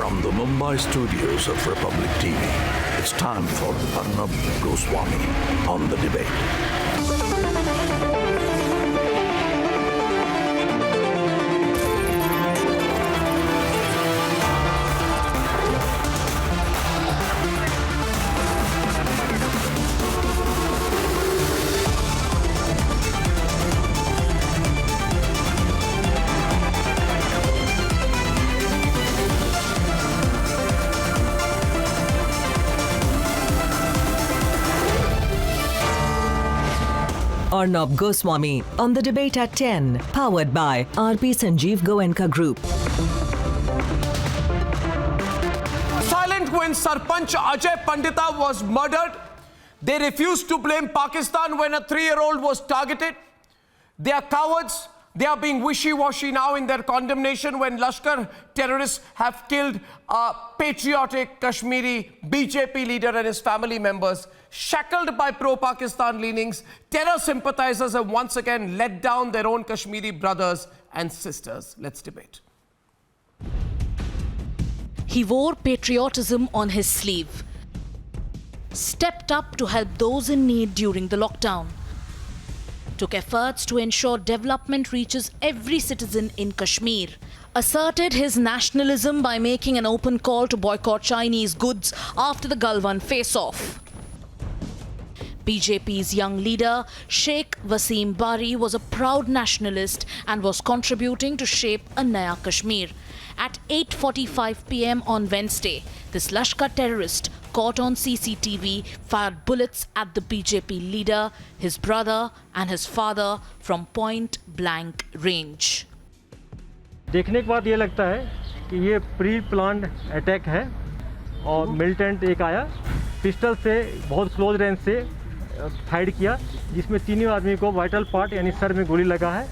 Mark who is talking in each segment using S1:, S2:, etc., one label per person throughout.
S1: From the Mumbai studios of Republic TV, it's time for Arnab Goswami on The Debate.
S2: Arnab Goswami on The Debate at 10, powered by RP Sanjeev Goenka Group.
S3: Silent when Sarpanch Ajay Pandita was murdered. They refused to blame Pakistan when a 3-year-old was targeted. They are cowards. They are being wishy-washy now in their condemnation when Lashkar terrorists have killed a patriotic Kashmiri BJP leader and his family members. Shackled by pro-Pakistan leanings, terror sympathizers have once again let down their own Kashmiri brothers and sisters. Let's debate.
S4: He wore patriotism on his sleeve, stepped up to help those in need during the lockdown, took efforts to ensure development reaches every citizen in Kashmir, asserted his nationalism by making an open call to boycott Chinese goods after the Galwan face-off. BJP's young leader, Sheikh Wasim Bari, was a proud nationalist and was contributing to shape a Naya Kashmir. At 8:45 p.m. on Wednesday, this Lashkar terrorist caught on CCTV fired bullets at the BJP leader, his brother and his father from point blank range.
S5: देखने के बाद ये लगता है कि ये pre planned attack है और मिलिटेंट एक आया पिस्टल से बहुत क्लोज रेंज से फायर किया जिसमें तीनों आदमी को वाइटल पार्ट यानी सर में गोली लगा है।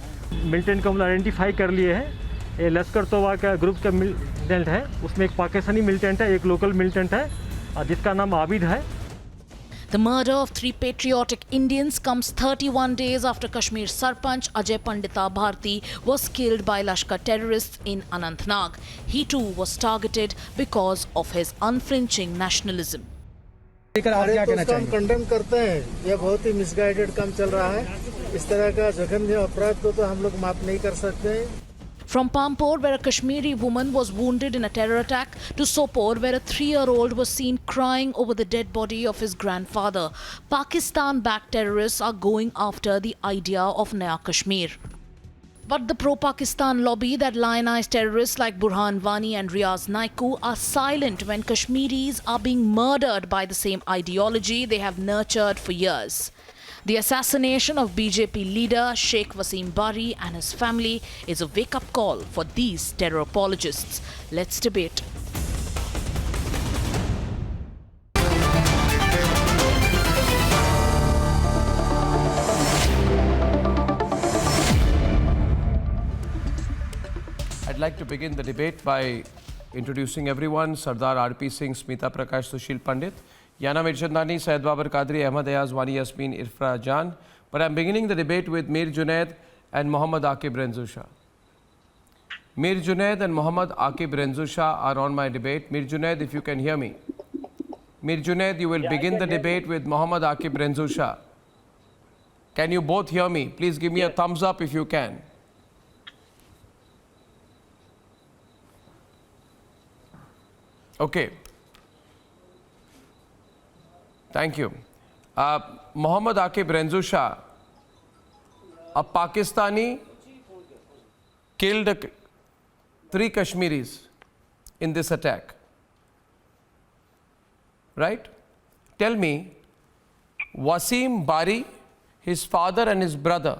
S5: मिलिटेंट को हम आइडेंटिफाई कर लिए हैं। ये लश्कर तोबा का ग्रुप का मिलिटेंट है, उसमें एक पाकिस्तानी मिलिटेंट है, एक लोकल मिलिटेंट है जिसका नाम आबिद है।
S4: The murder of 3 patriotic Indians comes 31 days after Kashmir Sarpanch Ajay Pandita Bharti was killed by Lashkar terrorists in Anantnag. He too was targeted because of his unflinching nationalism.
S6: हम condemn करते हैं। यह बहुत ही misguided काम चल रहा है। इस तरह का जघन्य अपराध को तो हम लोग माफ नहीं कर सकते।
S4: From Pampore, where a Kashmiri woman was wounded in a terror attack, to Sopore, where a 3-year-old was seen crying over the dead body of his grandfather, Pakistan-backed terrorists are going after the idea of Naya Kashmir. But the pro-Pakistan lobby that lionized terrorists like Burhan Wani and Riaz Naiku are silent when Kashmiris are being murdered by the same ideology they have nurtured for years. The assassination of BJP leader Sheikh Wasim Bari and his family is a wake-up call for these terror apologists. Let's debate.
S3: I'd like to begin the debate by introducing everyone. Sardar RP Singh, Smita Prakash, Sushil Pandit, Yana Mirchandani, Syed Babar Qadri, Ahmad Ayaz, Wani Yasmin, Irfa Jan. But I'm beginning the debate with Mir Junaid and Mohammad Aqib Renzusha. Mir Junaid and Mohammad Aqib Renzusha are on my debate. Mir Junaid, if you can hear me. Mir Junaid, you will begin the debate with Mohammad Aqib Renzusha. Can you both hear me? Please give me a thumbs up if you can. Okay. Thank you. Mohammad Aqib Renzusha, a Pakistani killed 3 Kashmiris in this attack. Right? Tell me, Wasim Bari, his father and his brother,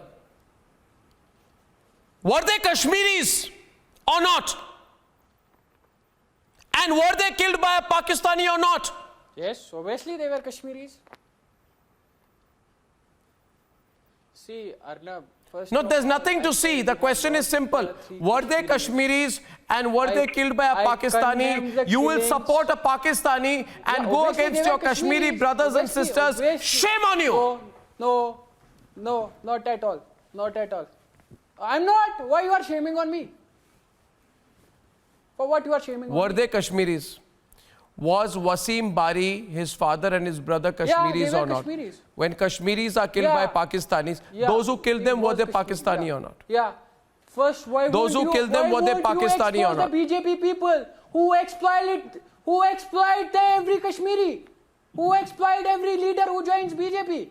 S3: were they Kashmiris or not? And were they killed by a Pakistani or not?
S7: Yes, obviously they were Kashmiris. See, Arnab, first...
S3: No, there's nothing to see. The question is simple. Were they Kashmiris and were they killed by a Pakistani? You will support a Pakistani and go against your Kashmiri brothers and sisters. Shame on you!
S7: No, not at all. Not at all. I'm not. Why you are shaming on me? For what you are shaming?
S3: Were
S7: on me?
S3: they Kashmiris? Was Wasim Bari, his father and his brother
S7: they
S3: Kashmiris
S7: were
S3: or not?
S7: Kashmiris.
S3: When Kashmiris are killed by
S7: Yeah.
S3: Pakistanis,
S7: Yeah,
S3: those who killed
S7: he
S3: them, were
S7: was
S3: they
S7: Kashmiri,
S3: Pakistani
S7: yeah.
S3: or not?
S7: Yeah. First, why
S3: Those
S7: won't
S3: who
S7: you,
S3: killed them,
S7: why
S3: were they
S7: won't you
S3: Pakistani or
S7: expose
S3: not?
S7: the BJP people who exploit every Kashmiri, who exploit every leader who joins BJP.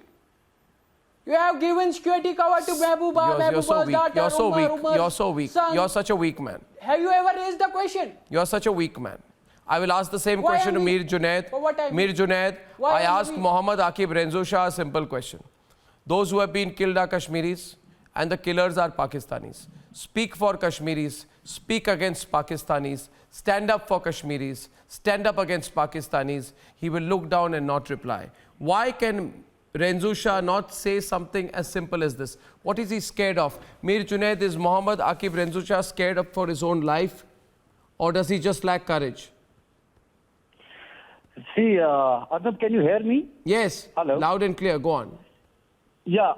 S7: You have given security cover to Mehbooba,
S3: You're so
S7: Mehbooba's
S3: weak.
S7: daughter,
S3: You're so weak.
S7: Umar,
S3: You're so weak.
S7: son.
S3: You're such a weak man.
S7: Have you ever raised the question?
S3: You're such a weak man. I will ask the same
S7: Why
S3: question to
S7: am I-
S3: Mir Junaid.
S7: For what I'm
S3: Mir
S7: weak?
S3: Junaid,
S7: Why
S3: I
S7: am I
S3: asked
S7: weak?
S3: Mohammad Aqib Renzo Shah a simple question. Those who have been killed are Kashmiris and the killers are Pakistanis. Speak for Kashmiris. Speak against Pakistanis. Stand up for Kashmiris. Stand up against Pakistanis. He will look down and not reply. Why can Renzo Shah not say something as simple as this? What is he scared of? Mir Junaid, is Mohammad Aqib Renzo Shah scared of for his own life? Or does he just lack courage?
S8: See, Arnab, can you hear me?
S3: Yes.
S8: Hello.
S3: Loud and clear. Go on.
S8: Yeah.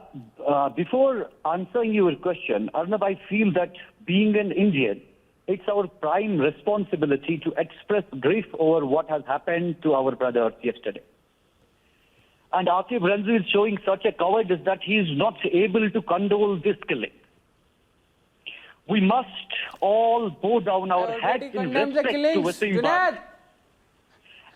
S8: Before answering your question, Arnab, I feel that being an Indian, it's our prime responsibility to express grief over what has happened to our brothers yesterday. And Aqib Renzo is showing such a cowardice that he is not able to condole this killing. We must all bow down our
S7: I
S8: heads
S7: already
S8: in
S7: condemned the
S8: respect to
S7: killings.
S8: Wasim Bari.
S7: Junaid,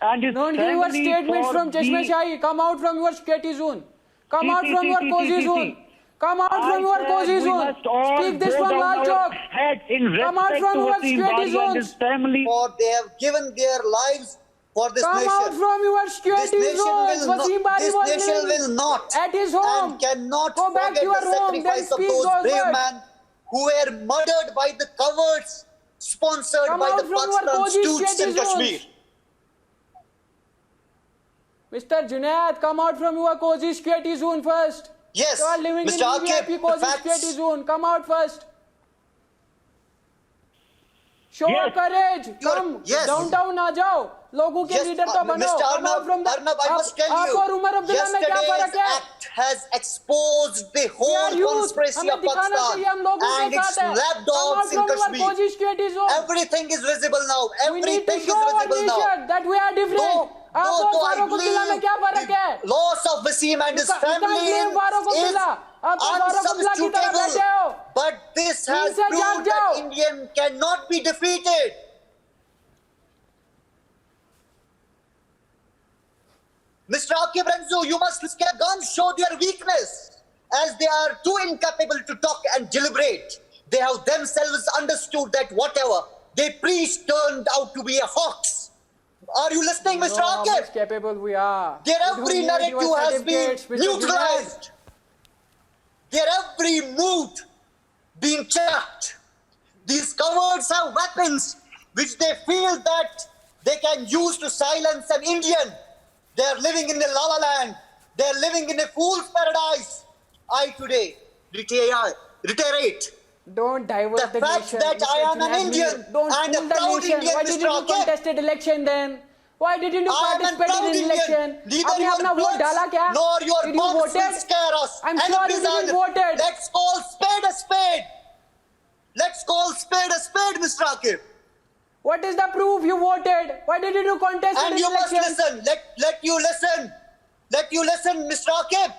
S8: And his
S7: don't give your
S8: family
S7: statements
S8: for
S7: from Chashme
S8: the-
S7: Shahi. Come out from your security zone. Come
S8: See,
S7: out
S8: see,
S7: from
S8: see,
S7: your
S8: see,
S7: cozy
S8: see,
S7: zone.
S8: see.
S7: Come out from your
S8: I
S7: cozy
S8: said we
S7: zone.
S8: must all
S7: Speak this
S8: bow
S7: from
S8: down
S7: Lal
S8: our
S7: Chowk.
S8: heads in
S7: Come out
S8: respect
S7: from
S8: to
S7: your
S8: Wasim
S7: security
S8: Bari and his
S7: zones.
S8: family.
S9: For they have given their lives for this
S7: Come
S9: nation.
S7: out from your
S9: This
S7: security
S9: nation
S7: zones.
S9: will
S7: Wasim
S9: not.
S7: Bari
S9: This
S7: was
S9: nation
S7: living
S9: will not
S7: at his home.
S9: and cannot
S7: Go back
S9: forget
S7: to your
S9: the
S7: home. Then
S9: sacrifice of
S7: speak
S9: those
S7: those
S9: brave
S7: words.
S9: men who were murdered by the cowards sponsored
S7: Come
S9: by
S7: out
S9: the
S7: from your
S9: Pakistan
S7: cozy
S9: stooges in
S7: security
S9: Kashmir.
S7: zones. Mr. Junaid, come out from your cozy security zone first.
S9: Yes,
S7: You are living
S9: Mr.
S7: in
S9: Aqib,
S7: VIP
S9: the
S7: cozy
S9: facts.
S7: security zone. Come out first. Show
S8: Yes.
S7: courage.
S9: You are-
S7: Come
S9: yes.
S7: downtown आ जाओ. लोगों के
S9: Yes,
S7: leader तो बनो.
S9: Mr.
S7: Come out from the.
S9: Arnab, I must tell
S7: आप
S9: you,
S7: और उमर अब्दुल्ला में क्या फर्क
S9: yesterday's
S7: है?
S9: act has exposed the
S7: We
S9: whole
S7: are youth.
S9: conspiracy
S7: हमें
S9: of
S7: दिखाना चाहिए हम
S9: Pakistan
S7: लोगों
S9: and
S7: के
S9: its
S7: साथ है. Come out
S9: lapdogs in
S7: from your
S9: Kashmir.
S7: cozy security zone.
S9: Everything is visible now.
S7: We need to
S9: Everything is
S7: show our
S9: visible now.
S7: nation that we are different. आप और फारूक अब्दुल्ला में क्या फर्क है?
S9: the loss of Wasim and his
S7: You can't
S9: family
S7: blame Farooq
S9: is
S7: Abdullah. आप तो फारूक अब्दुल्ला की तरह बैठे
S9: unsubstitutable.
S7: हो.
S9: But this has
S7: से जाग
S9: proved
S7: जाओ.
S9: that Indian cannot be defeated. Mr. Aqib Renzo, you must scare guns, show their weakness, as they are too incapable to talk and deliberate. They have themselves understood that whatever they preached turned out to be a hoax. Are you listening, Mr.
S7: Know how
S9: Aqib?
S7: much capable we are.
S9: Their
S7: We don't
S9: every
S7: need
S9: narrative
S7: your
S9: has been
S7: certificates, Mr. Junaid.
S9: neutralized. Their every mood being checked. These cowards have weapons which they feel that they can use to silence an Indian. They are living in a la-la land. They are living in a fool's paradise. I today reiterate
S7: Don't divert
S9: The
S7: the
S9: fact
S7: nation.
S9: that
S7: Mr.
S9: I am an
S7: Junaid,
S9: Indian
S7: don't
S9: and a
S7: fool the
S9: proud
S7: nation.
S9: Indian,
S7: Why
S9: Mr.
S7: didn't you
S9: Aqib?
S7: contested election then? Why didn't you
S9: I am a
S7: participate
S9: proud
S7: in
S9: Indian.
S7: election?
S9: Neither
S7: आपने
S9: your
S7: अपना vote
S9: words
S7: डाला क्या?
S9: nor your
S7: Did you
S9: bombs will
S7: voted?
S9: scare us.
S7: I'm
S9: And
S7: sure
S9: it
S7: you
S9: is
S7: didn't
S9: either-
S7: voted.
S9: Let's call spade a spade. Let's call spade a spade, Mr. Aqib.
S7: What is the proof you voted? Why didn't you contest
S9: And
S7: in
S9: you must
S7: election?
S9: listen. Let you listen. Let you listen, Mr. Aqib.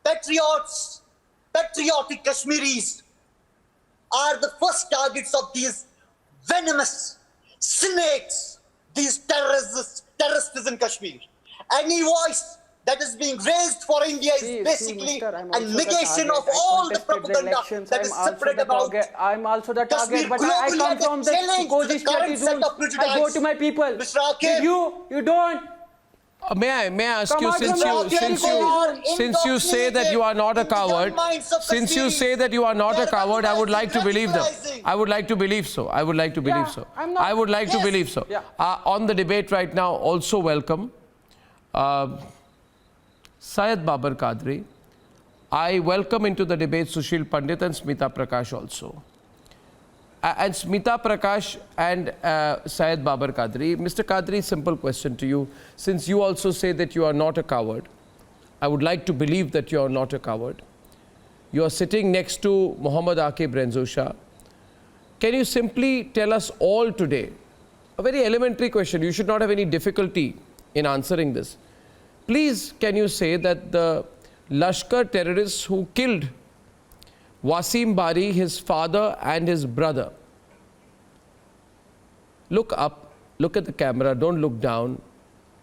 S9: Patriots, patriotic Kashmiris are the first targets of these venomous snakes, these terrorists in Kashmir. Any voice that is being raised for India is
S7: See,
S9: basically
S7: mister, I'm
S9: a
S7: also the
S9: negation
S7: target.
S9: of
S7: I
S9: all the
S7: contested
S9: propaganda
S7: elections.
S9: that
S7: I'm
S9: is
S7: also
S9: spread
S7: the
S9: about
S7: target. I'm also the
S9: Kashmir
S7: target, but I
S9: globally
S7: come
S9: as a
S7: from the
S9: challenge
S7: cozy
S9: to the
S7: security
S9: current set
S7: zones.
S9: of prejudice.
S7: I go to my people.
S9: Mr. Aqib.
S7: Did you don't.
S3: May I ask
S7: Come
S3: you,
S7: out from the
S3: since you say that you are not a coward, since you say that you are not a coward, I would like to believe them. I would like to believe so. I would like to believe
S7: Yeah,
S3: so.
S7: I'm not-
S3: I would like to
S9: Yes.
S3: believe so.
S7: Yeah.
S3: On the debate right now, also welcome Syed Babar Qadri. I welcome into the debate Sushil Pandit and Smita Prakash also. And Smita Prakash and Syed Babar Qadri. Mr. Qadri, simple question to you. Since you also say that you are not a coward, I would like to believe that you are not a coward. You are sitting next to Mohammad Aqib Renzo Shah. can you simply tell us all today, a very elementary question, you should not have any difficulty in answering this. Please, can you say that the Lashkar terrorists who killed Wasim Bari, his father and his brother, look up, look at the camera, don't look down,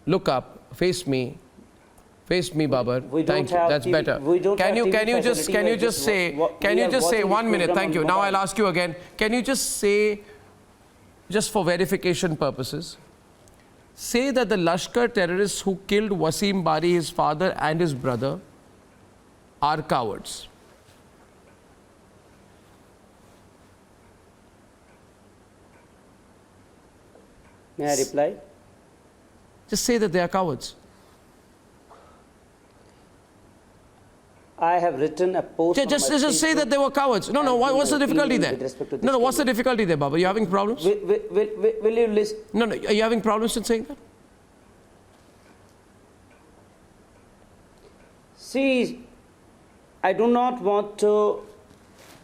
S3: look up, face me, Babar. Thank you. That's better. Can you just say 1 minute? Thank you. Now I'll ask you again. Can you just say, just for verification purposes, say that the Lashkar terrorists who killed Wasim Bari, his father and his brother, are cowards?
S7: May I reply?
S3: Just say that they are cowards.
S7: I have written a post.
S3: Just say that they were cowards. No. What's the difficulty there? No. What's the difficulty there, Baba? Are you having problems?
S7: Will you listen?
S3: No. Are you having problems in saying that?
S7: See, I do not want to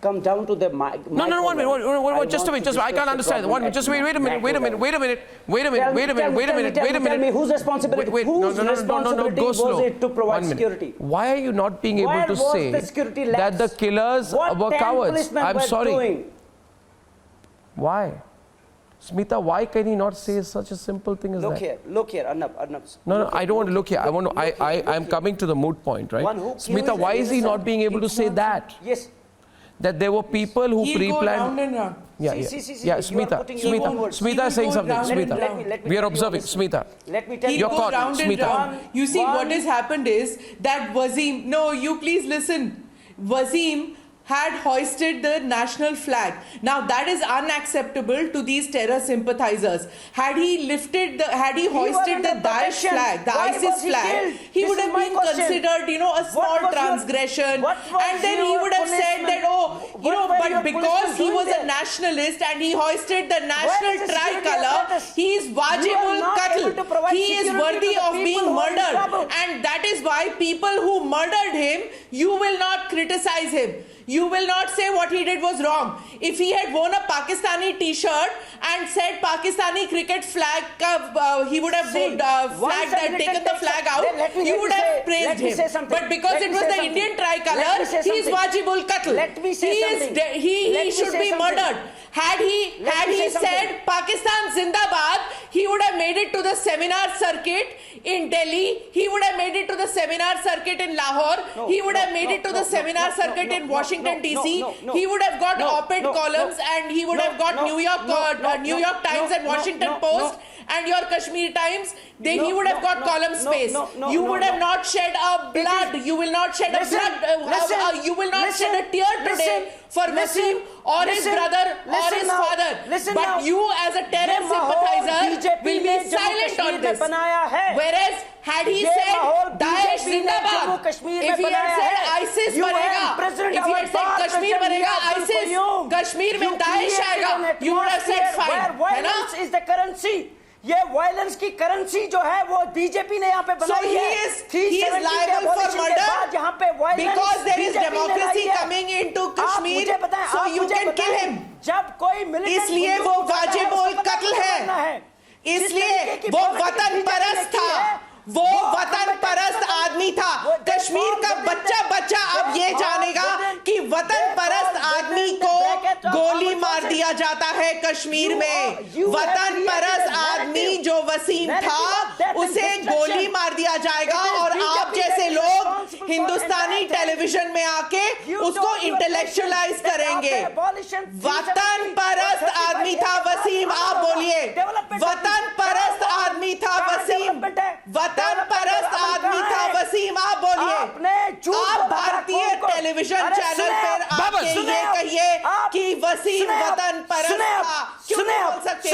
S7: come down to the mic.
S3: No, 1 minute. Just a minute. I can't understand. 1 minute. Just wait a minute.
S7: Tell me whose responsibility? Whose responsibility was it to provide security?
S3: Why are you not being able to say that the killers were cowards? I'm sorry. Why? Smita, why can he not say such a simple thing as that?
S7: Look here, Arnab.
S3: No, I don't want to look here. I'm coming to the moot point, right? Smita, why is he not being able to say that?
S7: Yes.
S3: That there were people who pre-planned.
S7: Round and round.
S3: Yeah, Smita is saying something. Smita, we are observing. Smita,
S7: let me tell you.
S3: You're caught.
S10: Round and round. You see, what has happened is that Wasim. No, you please listen. Wasim had hoisted the national flag. Now that is unacceptable to these terror sympathizers. Had he hoisted the Daesh flag, the ISIS flag, he would have been considered, a small transgression. And then he would have said that, but because he was a nationalist and he hoisted the national tricolor, he is wajibul qatl. He is worthy of being murdered. And that is why people who murdered him, you will not criticize him. You will not say what he did was wrong. If he had worn a Pakistani t-shirt and said Pakistani cricket flag, he would have taken the flag out, you would have praised him. But because it was the Indian tricolor, he is wajibul qatl. He should be murdered. Had he said Pakistan Zindabad, he would have made it to the seminar circuit in Delhi. He would have made it to the seminar circuit in Lahore. He would have made it to the seminar circuit in Washington DC. He would have got op-ed columns and he would have got New York Times and Washington Post and your Kashmir Times. He would have got column space. You would have not shed a blood. You will not shed a blood. You will not shed a tear today for Wasim or his brother or his father. But you as a terror sympathizer will be silent on this. Whereas had he said Daesh Zindabad, if he had said ISIS Banega, if he had said Kashmir Banega, ISIS, Kashmir mein Daesh aayega, you would have said fine.
S7: Violence is the currency. ये violence की currency जो है वो BJP ने यहाँ पे बनाई है।
S10: He is liable for murder because there is democracy coming into Kashmir, so you can kill him.
S7: जब कोई मिलिटेंट
S10: इसलिए वो वाजिबुल कत्ल है, इसलिए वो वतन परस्त था, वो वतन परस्त आदमी था। कश्मीर का बच्चा अब ये जानेगा कि वतन परस्त आदमी को गोली मार दिया जाता है कश्मीर में। वतन परस्त आदमी जो वसीम था उसे गोली मार दिया जाएगा और आप जैसे लोग हिंदुस्तानी टेलीविजन में आके उसको इंटेलेक्चुअलाइज करेंगे। वतन परस्त आदमी था वसीम, आप बोलिए। वतन परस्त आदमी था वसीम, वतन परस्त आदमी था वसीम, आप बोलिए। आप भारतीय टेलीविजन चैनल पर आके ये कहिए कि वसीम वतन परस्त था। क्यों नहीं बोल सकते?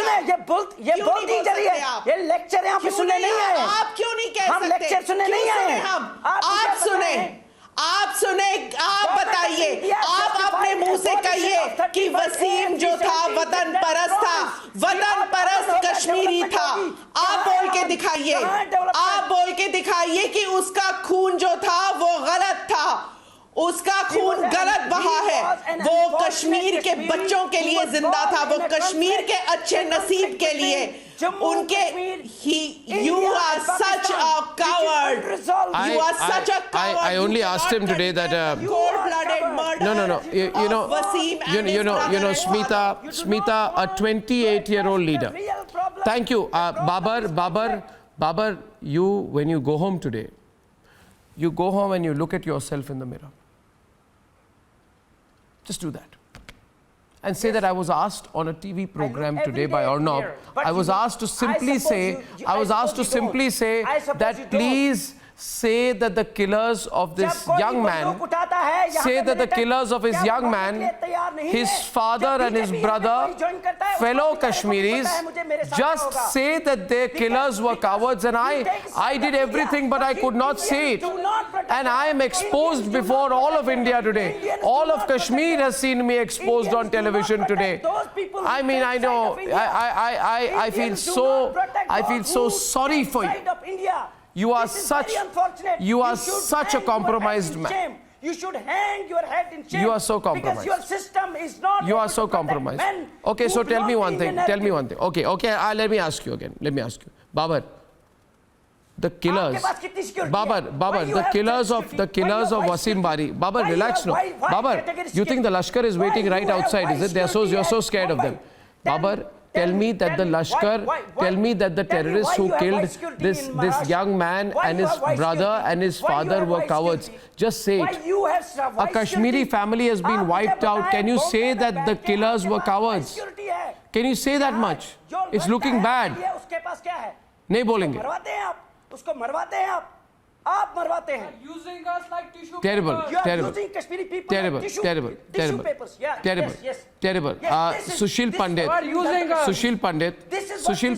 S7: ये बोलती जा रही है, ये लेक्चर यहाँ पे सुनने नहीं आए।
S10: आप क्यों नहीं कह सकते?
S7: हम लेक्चर सुनने नहीं आए।
S10: आप सुने, आप बताइए, आप अपने मुंह से कहिए कि वसीम जो था वतन परस्त था, वतन परस्त कश्मीरी था। आप बोल के दिखाइए, आप बोल के दिखाइए कि उसका खून जो था वो गलत था, उसका खून गलत बहा है। वो कश्मीर के बच्चों के लिए जिंदा था, वो कश्मीर के अच्छे नसीब के लिए। उनके you are such a coward. You are such a coward.
S3: I only asked him today that
S10: cold-blooded murder.
S3: No. You know,
S10: Wasim and his brother.
S3: Smita, a 28-year-old leader. Thank you, Babar. You, when you go home today, you go home and you look at yourself in the mirror. Just do that. And say that I was asked on a TV program today by Arnab. I was asked to simply say, that please say that the killers of this young man, his father and his brother, fellow Kashmiris, just say that their killers were cowards. And I did everything, but I could not say it. And I am exposed before all of India today. All of Kashmir has seen me exposed on television today. I mean, I know, I feel so sorry for you. You are such a compromised man.
S11: You should hang your head in shame.
S3: You are so compromised.
S11: Because your system is not.
S3: You are so compromised. Okay, so tell me one thing. Okay, let me ask you again. Babar, the killers. Babar, the killers of Wasim Bari. Babar, relax now. Babar, you think the Lashkar is waiting right outside, is it? You're so scared of them. Babar, tell me that the Lashkar, tell me that the terrorists who killed this young man and his brother and his father were cowards. Just say it. A Kashmiri family has been wiped out. Can you say that the killers were cowards? Can you say that much? It's looking bad. नहीं बोलेंगे.
S11: आप मरवाते हैं.
S7: Using us like tissue
S3: Terrible.
S11: You are using Kashmiri people like tissue papers. Yeah, yes.
S3: Terrible. Sushil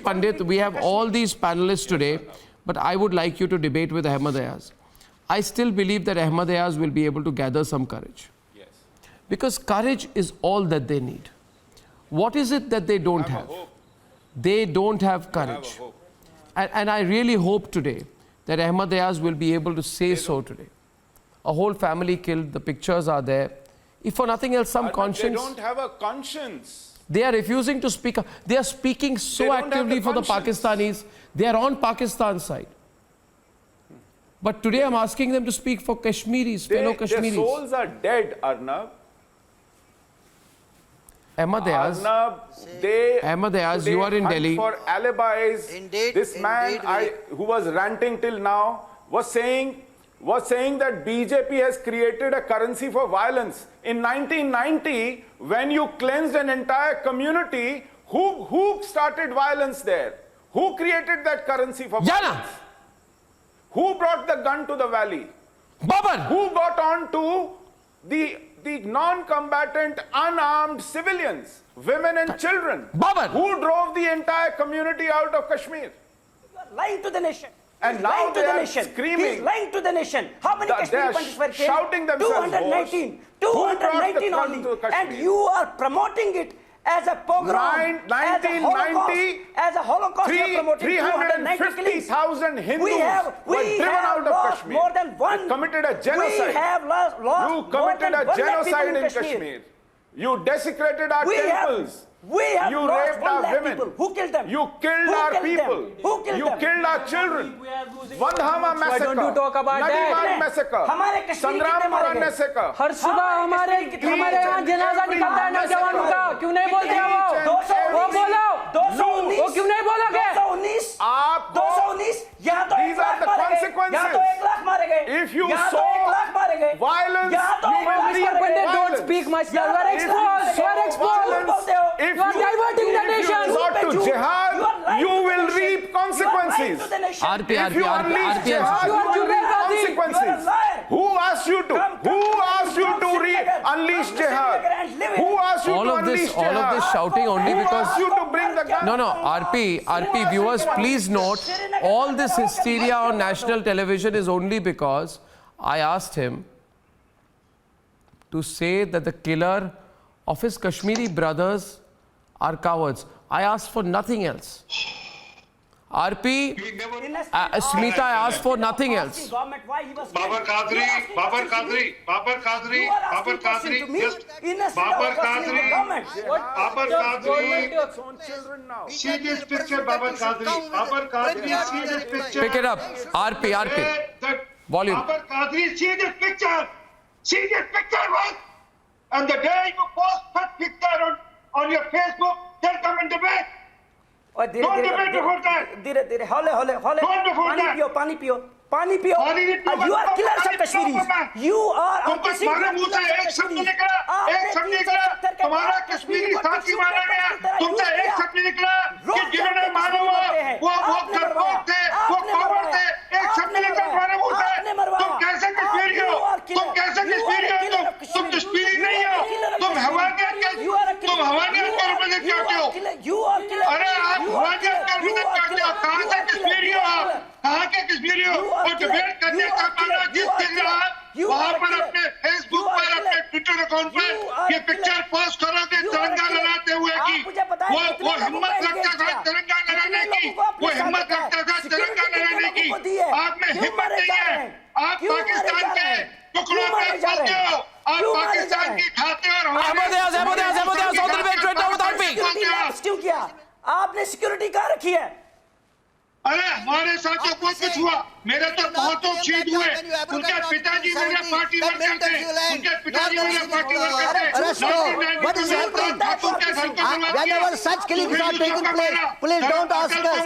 S3: Pandit, we have all these panelists today, but I would like you to debate with Ahmad Ayaz. I still believe that Ahmad Ayaz will be able to gather some courage.
S12: Yes.
S3: Because courage is all that they need. What is it that they don't have? They don't have courage. And I really hope today that Ahmad Ayaz will be able to say so today. A whole family killed, the pictures are there. If for nothing else, some conscience.
S12: They don't have a conscience.
S3: They are refusing to speak. They are speaking so actively for the Pakistanis. They are on Pakistan's side. But today I'm asking them to speak for Kashmiris, fellow Kashmiris.
S12: Their souls are dead, Arnab.
S3: Ahmad Ayaz, you are in Delhi.
S12: For alibis, this man who was ranting till now was saying that BJP has created a currency for violence. In 1990, when you cleansed an entire community, who started violence there? Who created that currency for violence? Who brought the gun to the valley?
S3: Babar!
S12: Who got on to the non-combatant, unarmed civilians, women and children?
S3: Babar!
S12: Who drove the entire community out of Kashmir?
S11: You are lying to the nation.
S12: And now they are screaming.
S11: He's lying to the nation. How many Kashmiri Pandits were killed?
S12: Shouting themselves
S11: 219 only. And you are promoting it as a pogrom, as a Holocaust. You are promoting
S12: 350,000 Hindus were driven out of Kashmir.
S11: More than one.
S12: You committed a genocide.
S11: We have lost
S12: you committed a genocide in Kashmir. You desecrated our temples.
S11: We have
S12: you
S11: lost
S12: raped our women.
S11: People. Who killed them?
S12: You killed our people.
S11: Who killed them?
S12: You killed our children. Vandhama massacre.
S7: Why don't you talk about
S12: Nadiwad massacre. Sandrampura massacre.
S7: हर सुबह हमारे यहाँ जनाजा निकलता है नौजवानों का. क्यों नहीं बोलते हैं वो बोलो. वो क्यों नहीं बोलोगे?
S11: 219 यहाँ तो
S12: these are the consequences.
S11: यहाँ तो 1 लाख मारे गए.
S12: If you
S11: यहाँ तो
S12: saw
S11: 1 लाख मारे गए.
S12: violence,
S11: यहाँ तो
S12: you
S11: 1
S12: will
S11: लाख
S12: reap
S11: मारे गए.
S7: Don't speak much. You are exposed. You are exposed.
S12: If
S7: You are diverting the nation.
S12: you resort to jihad, you will reap consequences.
S3: RP,
S12: If you unleash jihad, you will reap consequences. Who asked you to? Who asked you to unleash jihad? Who asked you to unleash jihad?
S3: All of this shouting only
S12: Who
S3: because...
S12: asked you to bring the gun?
S3: No, RP viewers, please note, all this hysteria on national television is only because I asked him to say that the killer of his Kashmiri brothers are cowards. I asked for nothing else. RP, Smita asked for nothing else.
S11: Babar Qadri,
S12: See this picture, Babar Qadri, see this picture.
S3: Pick it up. RP. Volume.
S12: Babar Qadri, see this picture, right? And the day you post that picture on your Facebook, they'll come and debate. Don't debate before that.
S11: धीरे हौले
S12: Don't before that.
S11: पानी पियो you are killers of Kashmiris you are
S12: तुमको मालूम होता है एक शब्द निकला तुम्हारा कश्मीरी साथी मारा गया तुमसे एक शब्द निकला कि जिन्होंने मारा हुआ वो डरपोक थे वो कौवा थे एक शब्द निकला तुम्हारे मुंह से तुम कैसे कश्मीरी हो तुम कश्मीरी नहीं हो तुम हवानियत के रिप्रेजेंट करते हो अरे आप हवानियत के रिप्रेजेंट करते हो कहाँ से कश्मीरी हो आप कहाँ के कश्मीरी हो और डिबेट करने का मामला जिस जगह वहाँ पर अपने फेसबुक पर अपने ट्विटर अकाउंट पर ये पिक्चर पोस्ट करोगे तिरंगा लगाते हुए की वो हिम्मत रखता था तिरंगा लगाने की आप में हिम्मत नहीं है आप पाकिस्तान के टुकड़ों पर चलते हो आप पाकिस्तान की खाते हो
S11: आपने सिक्योरिटी कहाँ रखी है
S12: अरे हमारे साथ तो बहुत कुछ हुआ मेरे तो बहुतों शहीद हुए उनके पिताजी मेरे पार्टी वर्कर थे
S13: Whenever such killings are taking place, please don't ask us.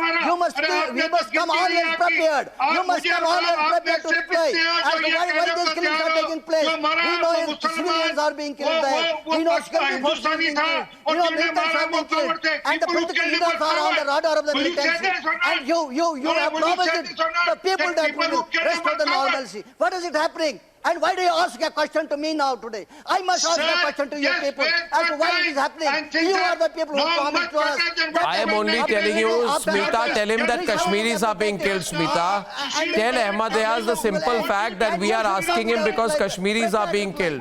S13: We must come always prepared. You must come always prepared to reply as to why these killings are taking place. We know civilians are being killed there. We know security forces are being killed. We know militants are being killed. And the political leaders are on the radar of the militancy. And you have promised the people that we will restore the normalcy. What is it happening? And why do you ask a question to me now today? I must ask a question to your people as to why it is happening. You are the people who promised to us.
S3: I am only telling you, Smita, tell him that Kashmiris are being killed, Smita. Tell Ahmad Ayaz the simple fact that we are asking him because Kashmiris are being killed.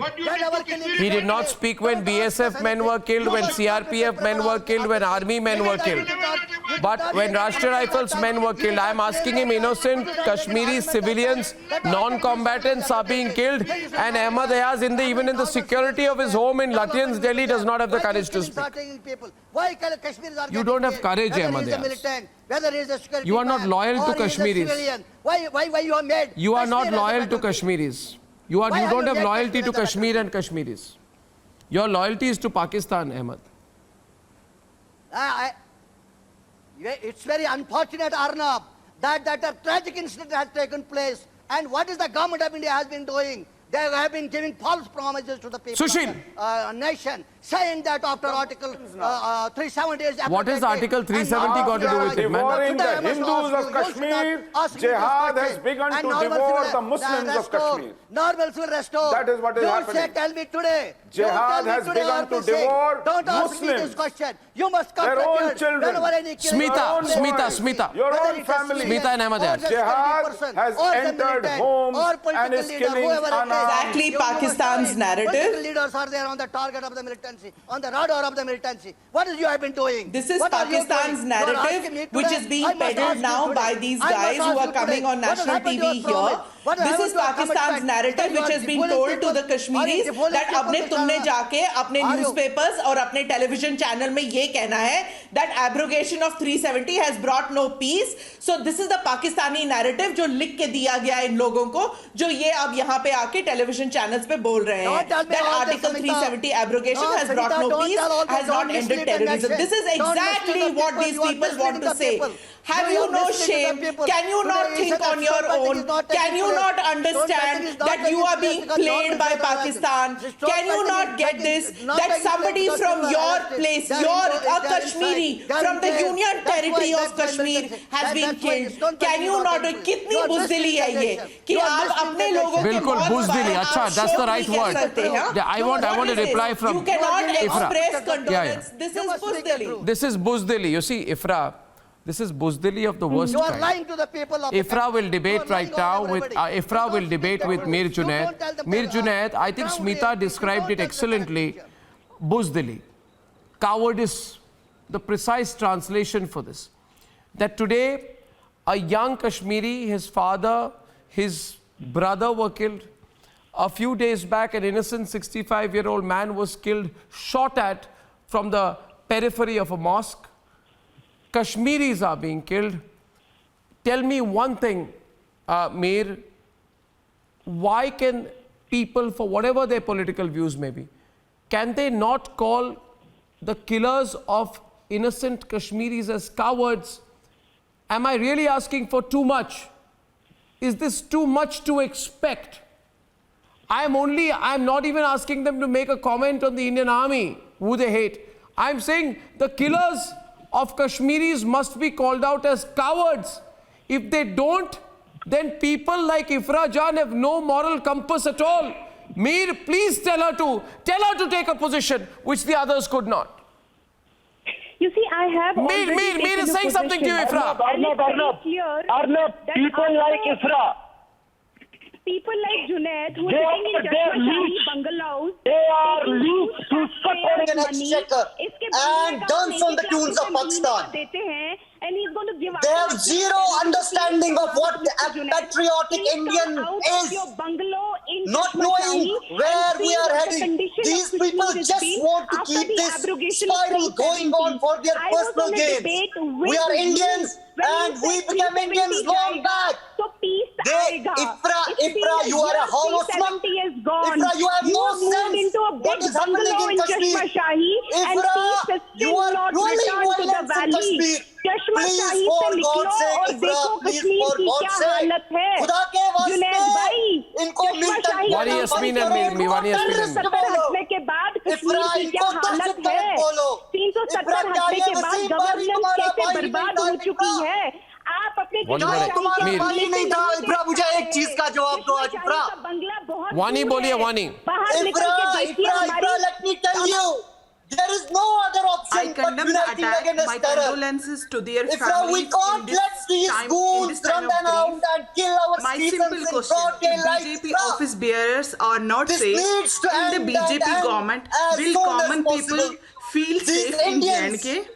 S3: He did not speak when BSF men were killed, when CRPF men were killed, when army men were killed. But when Rashtriya Rifles men were killed, I am asking him innocent Kashmiri civilians, non-combatants are being killed, and Ahmad Ayaz even in the security of his home in Lutyens, Delhi does not have the courage to speak. You don't have courage, Ahmad Ayaz. You are not loyal to Kashmiris. You are not loyal to Kashmiris. You don't have loyalty to Kashmir and Kashmiris. Your loyalty is to Pakistan, Ahmad.
S13: It's very unfortunate, Arnab, that a tragic incident has taken place. And what is the government of India has been doing? They have been giving false promises to the people of the nation, saying that after Article 370 is
S3: What has Article 370 got to do with it, man?
S12: Devouring the Hindus of Kashmir, jihad has begun to devour the Muslims of Kashmir.
S13: Normals will restore.
S12: That is what is happening.
S13: Tell me today.
S12: Jihad has begun to devour
S13: Don't ask me this question. You must come
S12: their own
S13: prepared.
S12: children.
S3: Smita.
S12: Your own family.
S3: Smita and Ahmad Ayaz.
S12: Jihad has entered homes and is killing unarmed.
S10: Exactly Pakistan's narrative.
S13: Political leaders are there on the target of the militancy, on the radar of the militancy. What is you have been doing?
S10: This is Pakistan's narrative, which is being peddled now by these guys who are coming on national TV here. This is Pakistan's narrative, which has been told to the Kashmiris that अपने तुमने जाके अपने newspapers और अपने television channel में ये कहना है that abrogation of 370 has brought no peace. So this is the Pakistani narrative जो लिख के दिया गया इन लोगों को जो ये अब यहाँ पे आके television channels पे बोल रहे हैं that Article 370 abrogation has brought no peace, has not ended terrorism. This is exactly what these people want to say. Have you no shame? Can you not think on your own? Can you not understand that you are being played by Pakistan? Can you not get this? That somebody from your place, a Kashmiri from the Union territory of Kashmir has been killed. Can you not? कितनी बुज़दिली है ये कि आप अपने लोगों के
S3: बिल्कुल बुज़दिली. अच्छा, that's the right word. I want a reply from
S10: You cannot express condolence.
S3: Yeah.
S10: This is buzdili.
S3: This is buzdili. You see, Ifra, this is buzdili of the worst
S13: You are
S3: kind.
S13: lying to the people of
S3: Ifra will debate right now with Ifra will debate with Mir Junaid. Mir Junaid, I think Smita described it excellently. Buzdili, cowardice, the precise translation for this. that today a young Kashmiri, his father, his brother were killed. A few days back, an innocent 65-year-old man was killed, shot at from the periphery of a mosque. Kashmiris are being killed. Tell me one thing, Mir, why can people, for whatever their political views may be, can they not call the killers of innocent Kashmiris as cowards? Am I really asking for too much? Is this too much to expect? I'm not even asking them to make a comment on the Indian army, who they hate. I'm saying the killers of Kashmiris must be called out as cowards. If they don't, then people like Ifra Jan have no moral compass at all. Mir, please tell her to take a position which the others could not.
S14: You see, I have
S3: Mir is saying something to you, Ifra.
S14: Arnab,
S8: people like Ifra.
S14: People like Junaid who are sitting in Chashma bungalows.
S8: They are leaks who suck
S13: an exchequer and dance on the tunes of Pakistan.
S14: And he's going to give
S13: they have zero understanding of what a patriotic Indian is. Not knowing where we are heading. These people just want to keep this spiral going on for their personal gains. We are Indians and we became Indians long back. Ifra, you are a hollow slump. Ifra, you have no sense what is happening in Kashmir. Ifra, you are rolling violence in Kashmir. Please, for God's sake, Ifra, please, for God's sake, खुदा के वास्ते इनको मिलता है।
S3: वानी Yasmeen and वानी यस्मीन।
S14: हटने के बाद कश्मीर की क्या हालत है? 370 हटने के बाद गवर्नेंस कैसे बर्बाद हो चुकी है? आप अपने
S13: वानी नहीं था इफ्रा, मुझे एक चीज का जवाब दो आज इफ्रा।
S3: वानी बोलिए वानी।
S13: इफ्रा, let me tell you. There is no other option but uniting against terror.
S10: Condolences to their
S13: Ifra, we can't let these goons run around and kill our citizens in broad daylight.
S10: BJP office bearers are not
S13: this
S10: safe
S13: needs to
S10: in the BJP government. Will common people feel safe in J&K?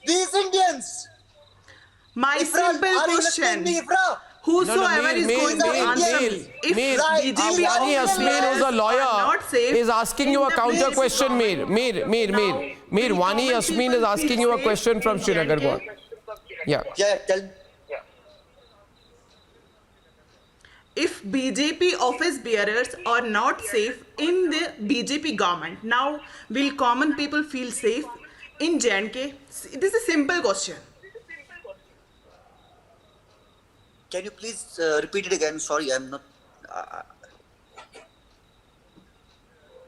S13: These Indians.
S10: My simple question. Whosoever is going to answer me, if BJP
S3: Wani Yasmeen, who's a lawyer, is asking you a counter question. Mir, Wani Yasmeen is asking you a question from Srinagar. Go on. Yeah.
S13: Tell me.
S10: If BJP office bearers are not safe in the BJP government, now will common people feel safe in J&K? This is a simple question.
S13: Can you please repeat it again? Sorry, I'm not.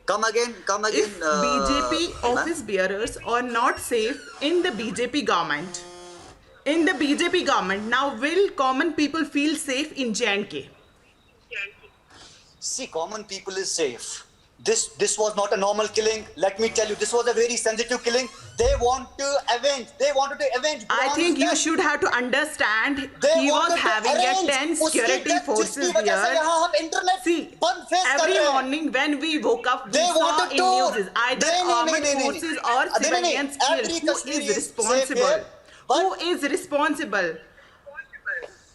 S13: Come again.
S10: If BJP office bearers are not safe in the BJP government, now will common people feel safe in J&K?
S13: See, common people is safe. This was not a normal killing. Let me tell you, this was a very sensitive killing. They wanted to avenge.
S10: I think you should have to understand he was having a 10 security forces here. See, every morning when we woke up, we saw in news either armed forces or civilians killed. Who is responsible? Who is responsible?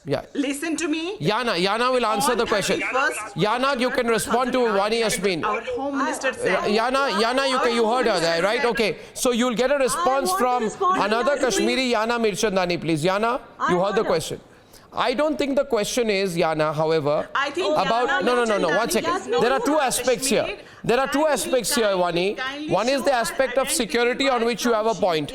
S3: Yeah.
S10: Listen to me.
S3: Yana will answer the question. Yana, you can respond to Wani Yasmeen.
S10: Our Home Minister said.
S3: Yana, you heard her there, right? Okay. So you'll get a response from another Kashmiri, Yana Mirchandani, please. Yana, you heard the question. I don't think the question is, Yana, however, about... No, 1 second. There are two aspects here. Wani. One is the aspect of security on which you have a point.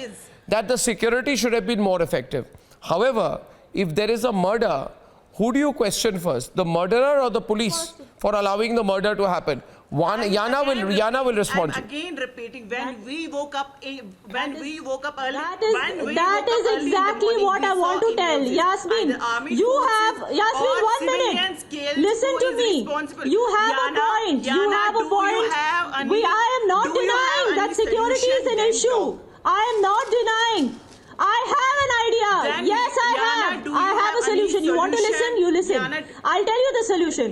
S3: That the security should have been more effective. However, if there is a murder, who do you question first? The murderer or the police for allowing the murder to happen? Yana will respond.
S10: I'm again repeating, when we woke up early.
S15: That is exactly what I want to tell. Yasmeen, Yasmeen, 1 minute. Listen to me. You have a point. I am not denying that security is an issue. I am not denying. I have an idea. Yes, I have. I have a solution. You want to listen? You listen. I'll tell you the solution.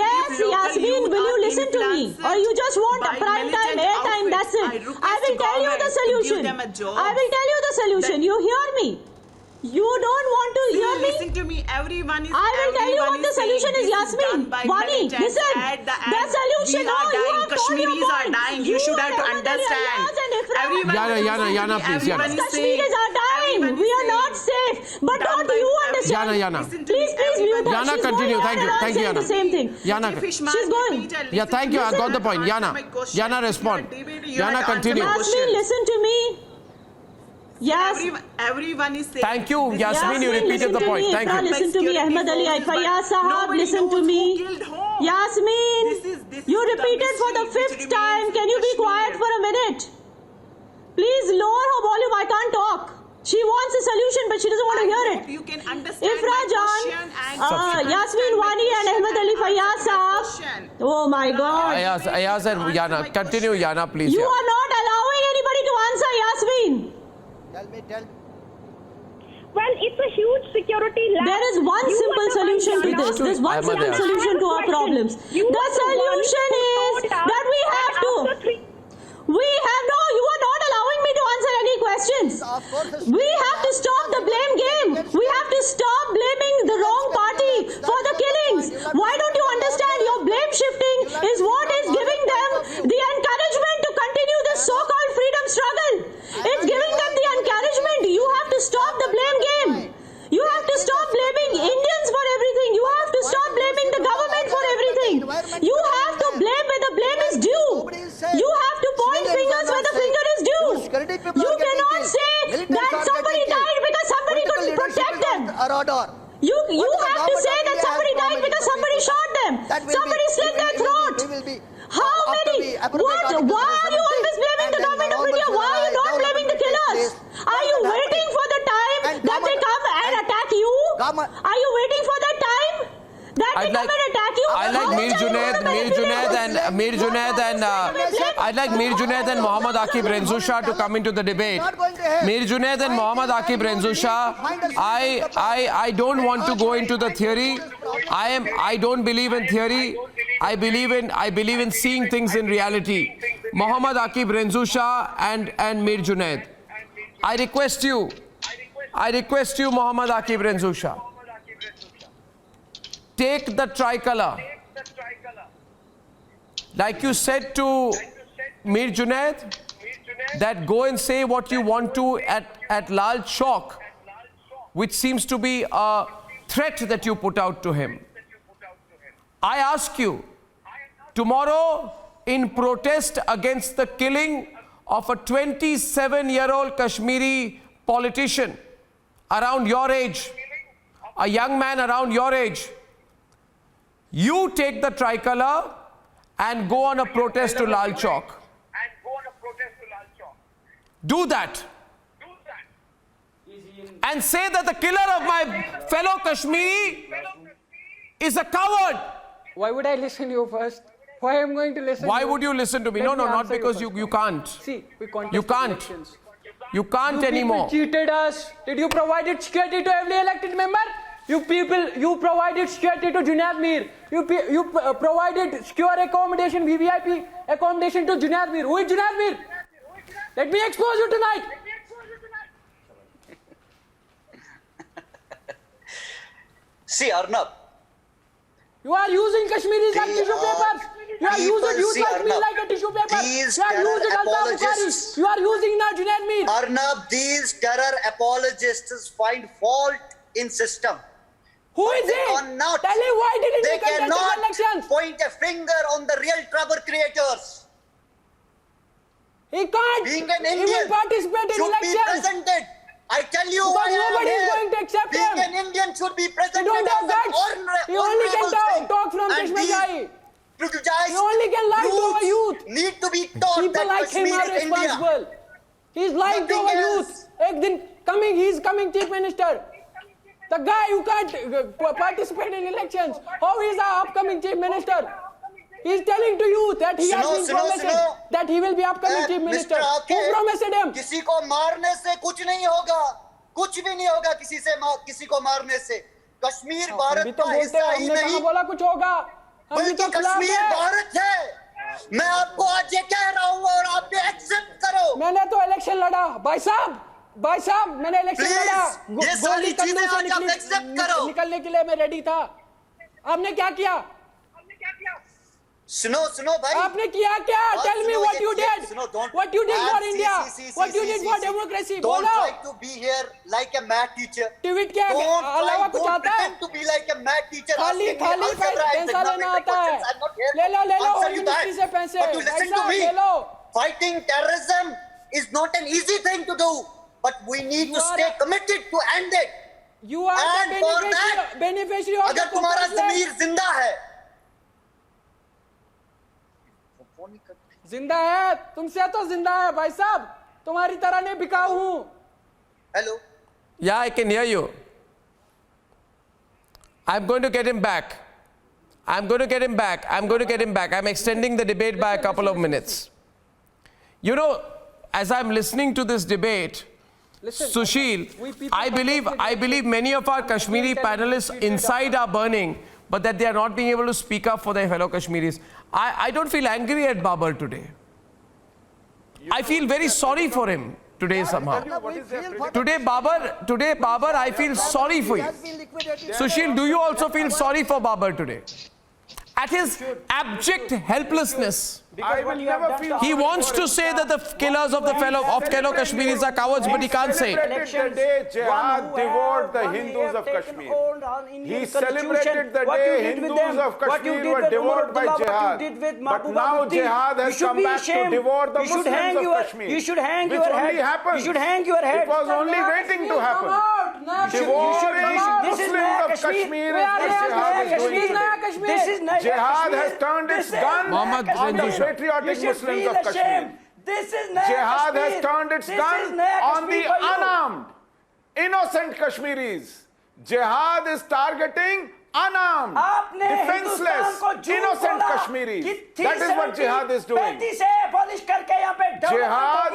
S15: Yes, Yasmin, will you listen to me? Or you just want a prime time, airtime, that's it. I will tell you the solution. I will tell you the solution. You hear me? You don't want to hear me?
S16: Listen to me. Everyone is.
S15: I will tell you what the solution is, Yasmin. Wani, listen. The solution.
S16: We are dying. Kashmiris are dying. You should have to understand.
S3: Yana, please.
S15: Kashmiris are dying. We are not safe. But don't you understand?
S3: Yana.
S15: Please, mute her.
S3: Yana, continue. Thank you,
S15: Yana.
S3: Yana.
S15: The same thing.
S3: Yana,
S15: she's going.
S3: Yeah, thank you. I got the point. Yana, respond. Yana, continue.
S15: Yasmin, listen to me. Yes.
S16: Everyone is saying.
S3: Thank you, Yasmin. You repeated the point. Thank you.
S15: Listen to me, Ahmed Ali Fayyaz Sahab. Listen to me. Yasmin, you repeated for the 5th time. Can you be quiet for a minute? Please lower her volume. I can't talk. She wants a solution, but she doesn't want to hear it.
S16: You can understand
S15: Ifra Jan, Yasmin Wani and Ahmed Ali Fayyaz Sahab. Oh my God.
S3: Ayaz and Yana. Continue, Yana, please.
S15: You are not allowing anybody to answer, Yasmin.
S13: Tell.
S14: Well, it's a huge security lapse.
S15: There is one simple solution to this. There's one simple solution to our problems. The solution is that we have to. You are not allowing me to answer any questions. We have to stop the blame game. We have to stop blaming the wrong party for the killings. Why don't you understand? Your blame shifting is what is giving them the encouragement to continue this so-called freedom struggle. It's giving them the encouragement. You have to stop the blame game. You have to stop blaming Indians for everything. You have to stop blaming the government for everything. You have to blame where the blame is due. You have to point fingers where the finger is due. You cannot say that somebody died because somebody couldn't protect them. You have to say that somebody died because somebody shot them. Somebody slit their throat. How many? What? Why are you always blaming the government of India? Why are you not blaming the killers? Are you waiting for the time that they come and attack you? Are you waiting for that time that they come and attack you?
S3: I like Mir Junaid and Mohammad Aqib Renzusha to come into the debate. Mir Junaid and Mohammad Aqib Renzusha, I don't want to go into the theory. I don't believe in theory. I believe in seeing things in reality. Mohammad Aqib Renzusha and Mir Junaid, I request you, Mohammad Aqib Renzusha, take the tricolour. Like you said to Mir Junaid, that go and say what you want to at Lal Chowk, which seems to be a threat that you put out to him. I ask you, tomorrow, in protest against the killing of a 27-year-old Kashmiri politician around your age, a young man around your age, you take the tricolour and go on a protest to Lal Chowk. Do that. And say that the killer of my fellow Kashmiri is a coward.
S7: Why would I listen to you first? Why am I going to listen?
S3: Why would you listen to me? No, not because you can't.
S7: See, we
S3: you can't.
S7: Elections.
S3: You can't
S7: you
S3: anymore.
S7: People cheated us. Did you provide security to every elected member? You provided security to Junaid Mir. You provided secure accommodation, VVIP accommodation to Junaid Mir. Who is Junaid Mir? Let me expose you tonight.
S9: See, Arnab.
S7: You are using Kashmiris like tissue papers. You are using youth like me like a tissue paper. You are using Altaf Bukhari. You are using now Junaid Mir.
S9: Arnab, these terror apologists find fault in system.
S7: Who is it? Tell him why didn't
S9: they
S7: contest the elections?
S9: Point a finger on the real trouble creators.
S7: He can't
S9: Being an Indian
S7: even participate in elections.
S9: Should be presented. I tell you why
S7: nobody is going to accept
S9: Being
S7: him.
S9: an Indian should be presented.
S7: You don't have guts. He only can talk from Kashmir. He only can lie to our youth.
S9: Need to be taught
S7: People
S9: that
S7: like him
S9: Kashmir
S7: are
S9: is India.
S7: responsible. He's lying to our youth. He's coming chief minister. The guy who can't participate in elections. How is our upcoming chief minister? He's telling to you that he has been promised that he will be upcoming chief minister. Who promised him?
S9: किसी को मारने से कुछ नहीं होगा. कुछ भी नहीं होगा किसी को मारने से। कश्मीर भारत का हिस्सा ही नहीं।
S7: बोला कुछ होगा,
S9: बल्कि कश्मीर भारत है। मैं आपको आज ये कह रहा हूँ और आप ये एक्सेप्ट करो।
S7: मैंने तो इलेक्शन लड़ा भाई साहब, मैंने इलेक्शन लड़ा।
S9: ये सारी चीजें आज आप एक्सेप्ट करो।
S7: निकलने के लिए मैं रेडी था। आपने क्या किया?
S9: सुनो भाई,
S7: आपने किया क्या? Tell me what you did, what you did for India, what you did for democracy. बोलो।
S9: Don't try to be here like a mad teacher.
S7: Tweet क्या अलावा कुछ आता है?
S9: To be like a mad teacher.
S7: खाली पैसा लेना आता है। ले लो यूनिवर्सिटी से पैसे।
S9: But you listen to me. Fighting terrorism is not an easy thing to do, but we need to stay committed to end it.
S7: You are the beneficiary of the
S9: अगर तुम्हारा ज़मीर जिंदा है,
S7: जिंदा है, तुमसे तो जिंदा है भाई साहब, तुम्हारी तरह नहीं बिकाऊ हूं।
S9: Hello,
S3: Yeah, I can hear you. I'm going to get him back. I'm extending the debate by a couple of minutes. You know, as I'm listening to this debate, Sushil, I believe many of our Kashmiri panelists inside are burning, but that they are not being able to speak up for their fellow Kashmiris. I don't feel angry at Babar today. I feel very sorry for him today somehow. Today, Babar, I feel sorry for you. Sushil, do you also feel sorry for Babar today? At his abject helplessness.
S12: I will never feel.
S3: He wants to say that the killers of fellow Kashmiris are cowards, but he can't say it.
S12: The day Jihad devoured the Hindus of Kashmir. He celebrated the day Hindus of Kashmir were devoured by Jihad. But now Jihad has come back to devour the Muslims of Kashmir.
S11: You should hang your head. You should hang your head.
S12: It was only waiting to happen. Devouring Muslims of Kashmir
S11: This is
S12: Jihad has turned its gun on the patriotic Muslims of Kashmir. Jihad has turned its gun on the unarmed, innocent Kashmiris. Jihad is targeting unarmed, defenseless, innocent Kashmiris. That is what Jihad is doing. Jihad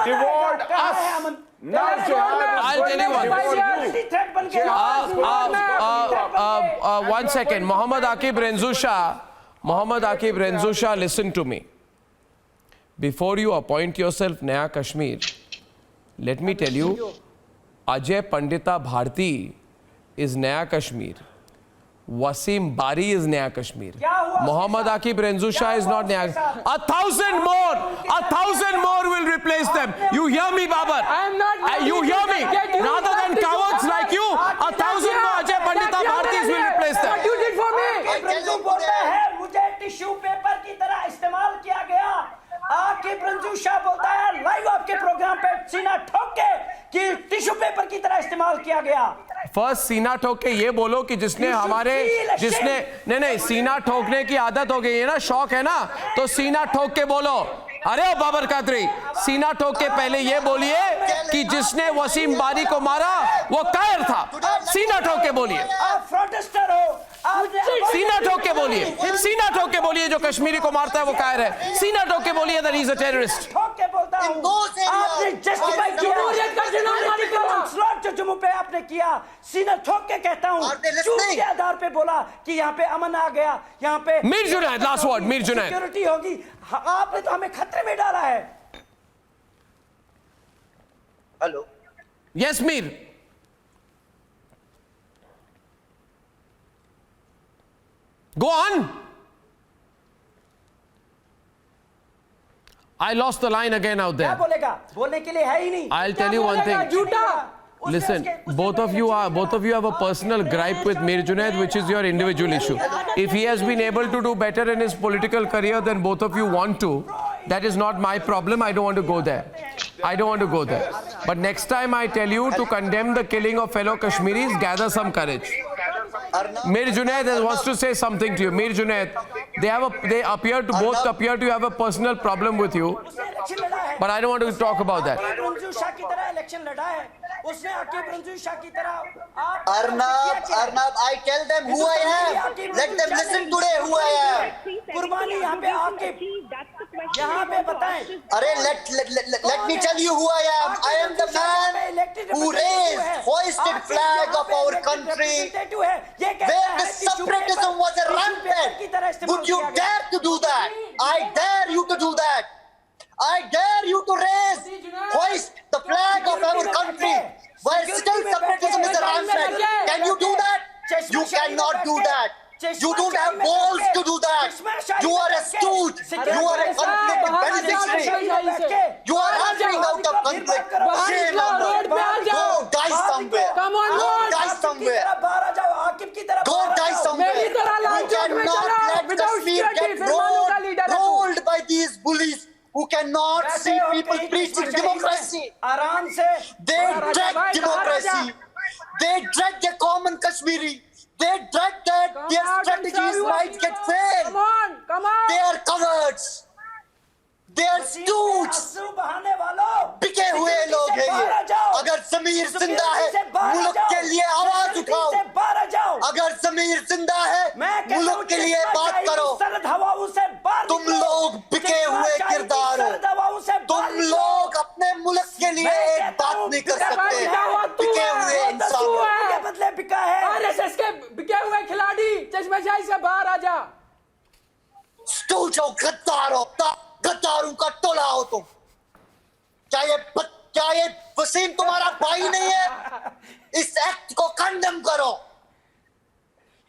S12: devoured us. Now Jihad is going to devour you.
S3: One second, Mohammad Aqib Renzu Shah, listen to me. Before you appoint yourself Naya Kashmir, let me tell you, Ajay Pandita Bharti is Naya Kashmir. Wasim Bari is Naya Kashmir. Mohammad Aqib Renzu Shah is not Naya Kashmir. 1,000 more will replace them. You hear me, Babar? You hear me? Rather than cowards like you, 1,000 more Ajay Pandita Bhartis will replace them.
S7: What you did for me?
S11: मुझे tissue paper की तरह इस्तेमाल किया गया। आकिब रंजू शाह बोलता है live आपके programme पे सीना ठोक के कि टिश्यू पेपर की तरह इस्तेमाल किया गया।
S3: फर्स्ट सीना ठोक के ये बोलो कि नहीं सीना ठोकने की आदत हो गई है ना, शौक है ना, तो सीना ठोक के बोलो। अरे बाबर कादरी, सीना ठोक के पहले ये बोलिए कि जिसने वसीम बारी को मारा वो कायर था। सीना ठोक के बोलिए,
S11: आप प्रोटेस्टर हो।
S3: सीना ठोक के बोलिए जो कश्मीरी को मारता है वो कायर है। सीना ठोक के बोलिए that he is a terrorist.
S11: ठोक के बोलता हूं, आपने जस्टिफाई किया जो जम्मू पे आपने किया। सीना ठोक के कहता हूं, झूठ के आधार पे बोला कि यहाँ पे अमन आ गया, यहाँ पे
S3: Mir Junaid, last word, Mir Junaid,
S11: security होगी। आपने तो हमें खतरे में डाला है।
S9: Hello,
S3: yes Mir, go on. I lost the line again out there.
S11: क्या बोलेगा? बोलने के लिए है ही नहीं।
S3: I'll tell you one thing. Listen, both of you have a personal gripe with Mir Junaid, which is your individual issue. If he has been able to do better in his political career than both of you want to, that is not my problem. I don't want to go there. But next time I tell you to condemn the killing of fellow Kashmiris, gather some courage. Mir Junaid wants to say something to you. Mir Junaid, they appear to have a personal problem with you, but I don't want to talk about that.
S9: Arnab, I tell them who I am. Let them listen today who I am.
S11: कुर्बानी यहाँ पे आके यहाँ पे बताएं।
S9: अरे let me tell you who I am. I am the man who raised, hoisted flag of our country where the separatism was rampant. Would you dare to do that? I dare you to do that. I dare you to raise, hoist the flag of our country where still separatism is rampant. Can you do that? You cannot do that. You don't have balls to do that. You are astute. You are a conflict beneficiary. You are acting out of conflict. Shame on you. Go die somewhere. Go die somewhere. Go die somewhere. You cannot let Kashmir get rolled by these bullies who cannot see people preaching democracy. They dread democracy. They dread the common Kashmiri. They dread that their strategies might get failed. They are cowards. They are stooges. बिके हुए लोग हैं ये. अगर ज़मीर जिंदा है, मुल्क के लिए आवाज उठाओ. अगर ज़मीर जिंदा है, मुल्क के लिए बात करो. तुम लोग बिके हुए किरदार हो. तुम लोग अपने मुल्क के लिए एक बात नहीं कर सकते. बिके हुए इंसान हो.
S11: बदले बिका है.
S7: आरएसएस के बिके हुए खिलाड़ी चश्मशाही से बाहर आ जा.
S9: स्टूज हो, गद्दार हो, गद्दारों का टोला हो तुम. क्या ये वसीम तुम्हारा भाई नहीं है? इस एक्ट को कंडेम करो.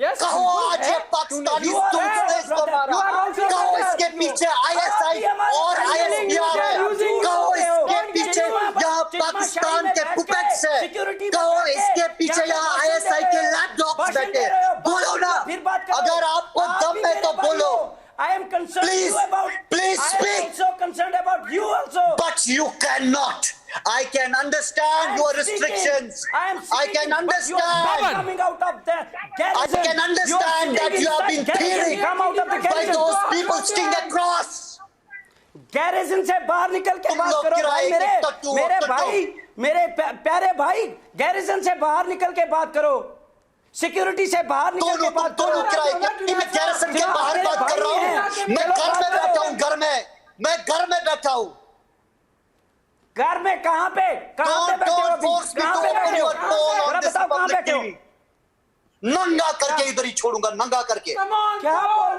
S9: कहो आज ये पाकिस्तानी स्टूज ने इसको मारा. कहो इसके पीछे आईएसआई और आईएसपीआर है. कहो इसके पीछे यहाँ पाकिस्तान के पुपेट्स है. कहो इसके पीछे यहाँ आईएसआई के लैपटॉप्स बैठे. बोलो ना. अगर आपको दम है तो बोलो.
S11: I am concerned
S9: please,
S11: about.
S9: Please speak.
S11: I am also concerned about you also.
S9: But you cannot. I can understand your restrictions. I can understand.
S11: Coming out of the garrison.
S9: I can understand that you have been fearing by those people sitting across.
S11: Garrison से बाहर निकल के बात करो भाई. मेरे भाई, मेरे प्यारे भाई, गैरिजन से बाहर निकल के बात करो. सिक्योरिटी से बाहर निकल के बात करो.
S9: दोनों किराए के. मैं गैरिसन के बाहर बात कर रहा हूँ. मैं घर में बैठा हूँ. घर में. मैं घर में बैठा हूँ.
S11: घर में कहाँ पे? कहाँ पे बैठे हो? कहाँ पे बैठे हो? बताओ कहाँ बैठे हो?
S9: नंगा करके इधर ही छोड़ूंगा. नंगा करके.
S7: क्या बोल?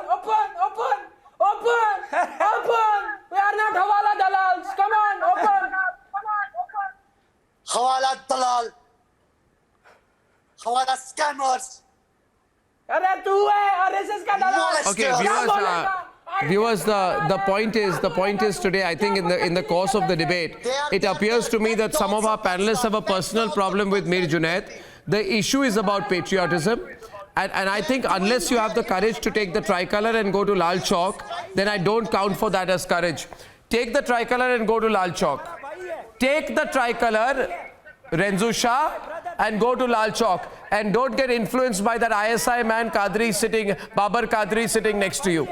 S7: Open. We are not हवाला दलाल. Come on, open.
S9: हवाला दलाल. हवाला scammers.
S7: अरे तू है आरएसएस का दलाल.
S3: Okay, viewers, the point is today, I think in the course of the debate, it appears to me that some of our panelists have a personal problem with Mir Junaid. The issue is about patriotism. And I think unless you have the courage to take the tricolour and go to Lal Chowk, then I don't count for that as courage. Take the tricolour and go to Lal Chowk. Take the tricolour, Renzu Shah, and go to Lal Chowk. And don't get influenced by that ISI man Babar Qadri sitting next to you.